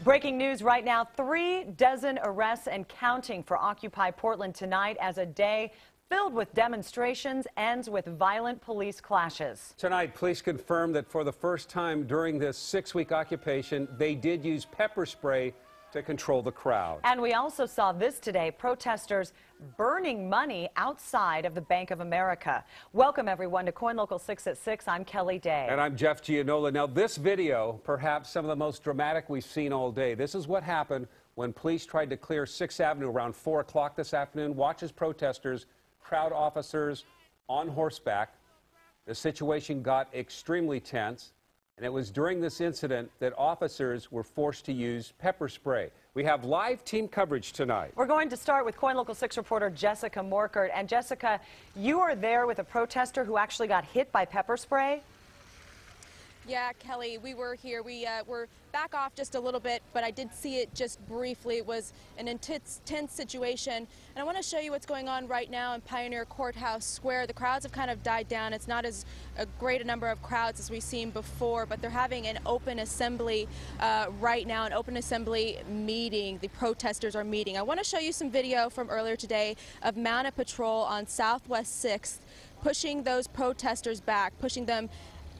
Breaking news right now, 3 dozen arrests and counting for Occupy Portland tonight as a day filled with demonstrations ends with violent police clashes. Tonight, police confirm that for the first time during this 6-week occupation, they did use pepper spray to control the crowd. And we also saw this today, protesters burning money outside of the Bank of America. Welcome, everyone, to KOIN Local 6 at 6. I'm Kelly Day. And I'm Jeff Gianola. Now, this video, perhaps some of the most dramatic we've seen all day. This is what happened when police tried to clear 6th Avenue around 4 o'clock this afternoon. Watch as protesters, crowd officers on horseback. The situation got extremely tense. And it was during this incident that officers were forced to use pepper spray. We have live team coverage tonight. We're going to start with KOIN Local 6 reporter Jessica Morkert. And Jessica, you are there with a protester who actually got hit by pepper spray. Yeah, Kelly, we were here. We were back off just a little bit, but I did see it just briefly. It was an intense situation. And I want to show you what's going on right now in Pioneer Courthouse Square. The crowds have kind of died down. It's not as great a number of crowds as we've seen before, but they're having an open assembly right now, an open assembly meeting. The protesters are meeting. I want to show you some video from earlier today of Mounted Patrol on Southwest 6th pushing those protesters back, pushing them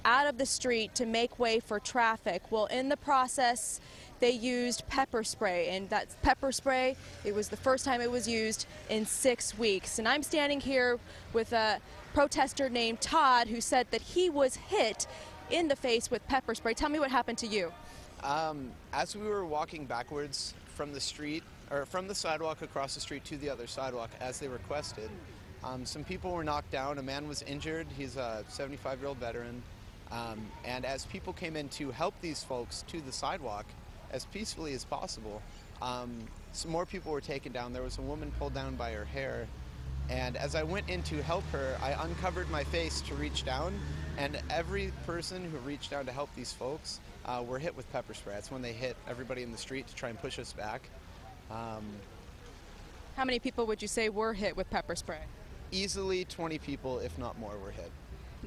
out of the street to make way for traffic. Well, in the process, they used pepper spray, and that pepper spray, it was the first time it was used in 6 weeks. And I'm standing here with a protester named Todd who said that he was hit in the face with pepper spray. Tell me what happened to you. As we were walking backwards from the street, or from the sidewalk across the street to the other sidewalk as they requested, some people were knocked down. A man was injured. He's a 75-year-old veteran. And as people came in to help these folks to the sidewalk as peacefully as possible, some more people were taken down. There was a woman pulled down by her hair. And as I went in to help her, I uncovered my face to reach down. And every person who reached down to help these folks were hit with pepper spray. That's when they hit everybody in the street to try and push us back. How many people would you say were hit with pepper spray? Easily 20 people, if not more, were hit.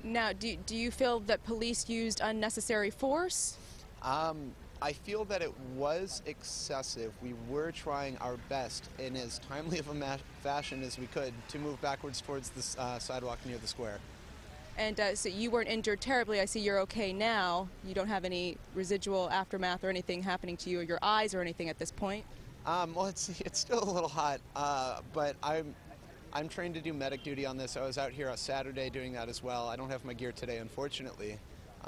Now, do you feel that police used unnecessary force? I feel that it was excessive. We were trying our best in as timely of a fashion as we could to move backwards towards the sidewalk near the square. And so you weren't injured terribly. I see you're okay now. You don't have any residual aftermath or anything happening to you or your eyes or anything at this point? Well, it's still a little hot, but I'm trained to do medic duty on this. I was out here on Saturday doing that as well. I don't have my gear today, unfortunately.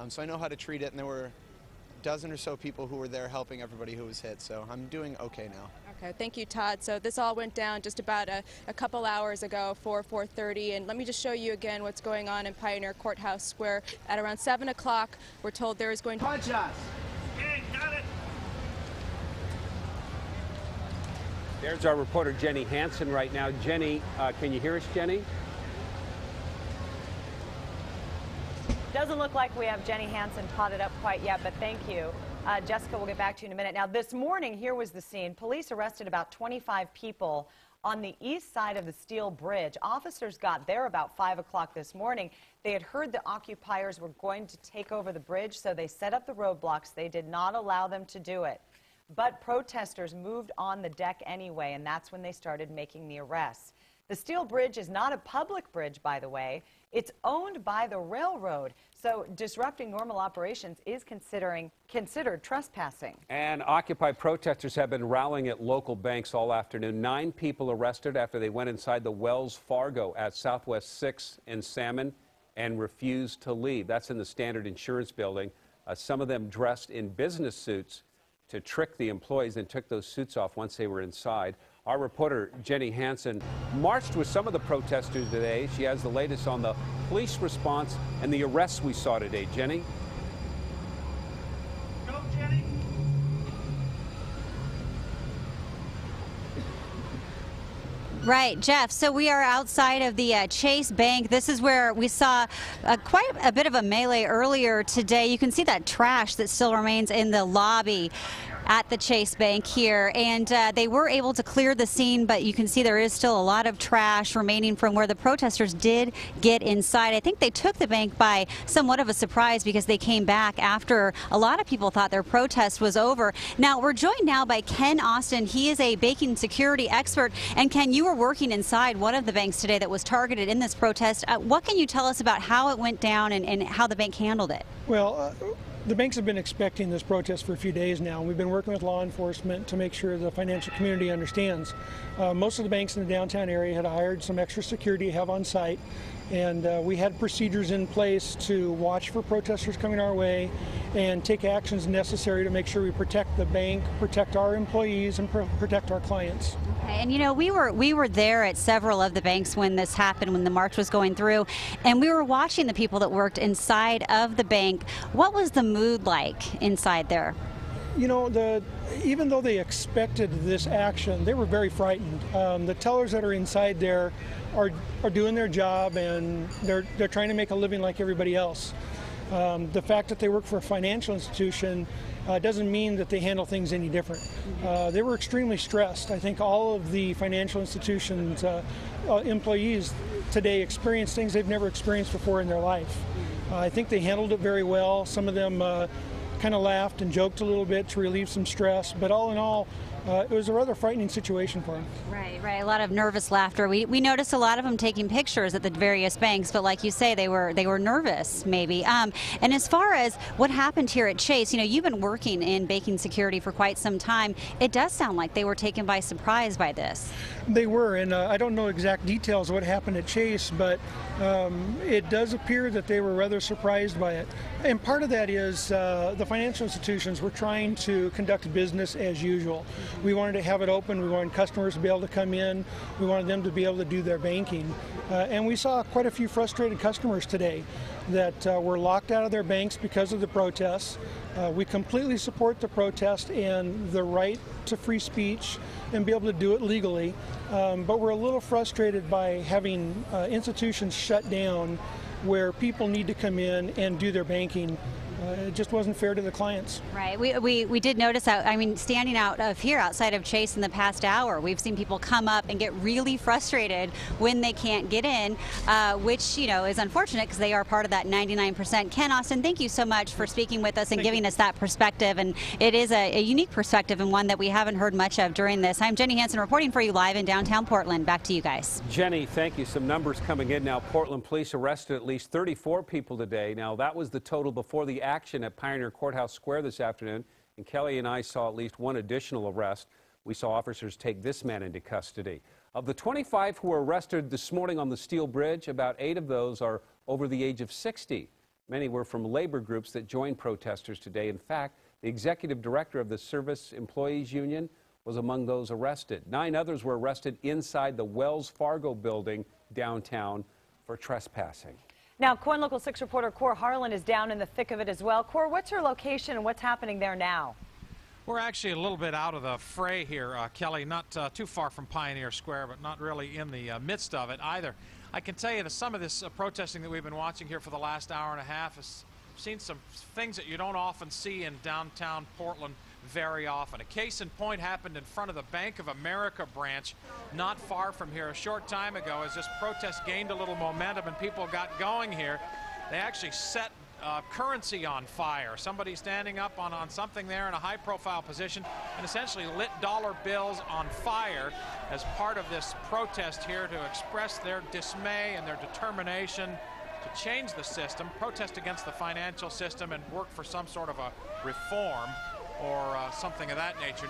So I know how to treat it, and there were a dozen or so people who were there helping everybody who was hit, so I'm doing okay now. Okay, thank you, Todd. So this all went down just about a couple hours ago, 4:30, and let me just show you again what's going on in Pioneer Courthouse Square. At around 7 o'clock, we're told there is going to... Punch us! Okay, got it! There's our reporter, Jenny Hansen, right now. Jenny, can you hear us, Jenny? Doesn't look like we have Jenny Hansen potted up quite yet, but thank you. Jessica, we'll get back to you in a minute. Now, this morning, here was the scene. Police arrested about 25 people on the east side of the Steel Bridge. Officers got there about 5 o'clock this morning. They had heard the occupiers were going to take over the bridge, so they set up the roadblocks. They did not allow them to do it. But protesters moved on the deck anyway, and that's when they started making the arrests. The Steel Bridge is not a public bridge, by the way. It's owned by the railroad, so disrupting normal operations is considered trespassing. And Occupy protesters have been rallying at local banks all afternoon. 9 people arrested after they went inside the Wells Fargo at Southwest 6th in Salmon and refused to leave. That's in the Standard Insurance building. Some of them dressed in business suits to trick the employees and took those suits off once they were inside. Our reporter, Jenny Hansen, marched with some of the protesters today. She has the latest on the police response and the arrests we saw today. Jenny? Go, Jenny! Right, Jeff. So we are outside of the Chase Bank. This is where we saw quite a bit of a melee earlier today. You can see that trash that still remains in the lobby. at the Chase Bank here, and they were able to clear the scene, but you can see there is still a lot of trash remaining from where the protesters did get inside. I think they took the bank by somewhat of a surprise because they came back after a lot of people thought their protest was over. Now, we're joined now by Ken Austin. He is a banking security expert. And Ken, you were working inside one of the banks today that was targeted in this protest. What can you tell us about how it went down and how the bank handled it? Well, the banks have been expecting this protest for a few days now. We've been working with law enforcement to make sure the financial community understands. Most of the banks in the downtown area had hired some extra security to have on site, and we had procedures in place to watch for protesters coming our way and take actions necessary to make sure we protect the bank, protect our employees, and protect our clients. Okay, and you know, we were there at several of the banks when this happened, when the march was going through, and we were watching the people that worked inside of the bank. What was the mood like inside there? You know, even though they expected this action, they were very frightened. The tellers that are inside there are doing their job, and they're trying to make a living like everybody else. The fact that they work for a financial institution doesn't mean that they handle things any different. They were extremely stressed. I think all of the financial institutions' employees today experienced things they've never experienced before in their life. I think they handled it very well. Some of them kind of laughed and joked a little bit to relieve some stress, but all in all, it was a rather frightening situation for them. Right. A lot of nervous laughter. We noticed a lot of them taking pictures at the various banks, but like you say, they were nervous, maybe. And as far as what happened here at Chase, you know, you've been working in banking security for quite some time. It does sound like they were taken by surprise by this. They were, and I don't know exact details of what happened at Chase, but it does appear that they were rather surprised by it. And part of that is the financial institutions were trying to conduct business as usual. We wanted to have it open. We wanted customers to be able to come in. We wanted them to be able to do their banking. And we saw quite a few frustrated customers today that were locked out of their banks because of the protests. We completely support the protest and the right to free speech and be able to do it legally. But we're a little frustrated by having institutions shut down where people need to come in and do their banking. It just wasn't fair to the clients. Right. We did notice that. I mean, standing out of here outside of Chase in the past hour, we've seen people come up and get really frustrated when they can't get in, which, you know, is unfortunate because they are part of that 99%. Ken Austin, thank you so much for speaking with us and giving us that perspective. And it is a unique perspective and one that we haven't heard much of during this. I'm Jenny Hansen reporting for you live in downtown Portland. Back to you guys. Jenny, thank you. Some numbers coming in now. Portland police arrested at least 34 people today. Now, that was the total before the action at Pioneer Courthouse Square this afternoon, and Kelly and I saw at least one additional arrest. We saw officers take this man into custody. Of the 25 who were arrested this morning on the Steel Bridge, about 8 of those are over the age of 60. Many were from labor groups that joined protesters today. In fact, the executive director of the Service Employees Union was among those arrested. 9 others were arrested inside the Wells Fargo building downtown for trespassing. Now, KOIN Local 6 reporter Cor Harlan is down in the thick of it as well. Cor, what's your location and what's happening there now? We're actually a little bit out of the fray here, Kelly, not too far from Pioneer Square, but not really in the midst of it either. I can tell you that some of this protesting that we've been watching here for the last hour and a half has seen some things that you don't often see in downtown Portland very often. A case in point happened in front of the Bank of America branch not far from here a short time ago. As this protest gained a little momentum and people got going here, they actually set currency on fire. Somebody standing up on something there in a high-profile position and essentially lit dollar bills on fire as part of this protest here to express their dismay and their determination to change the system, protest against the financial system, and work for some sort of a reform or something of that nature.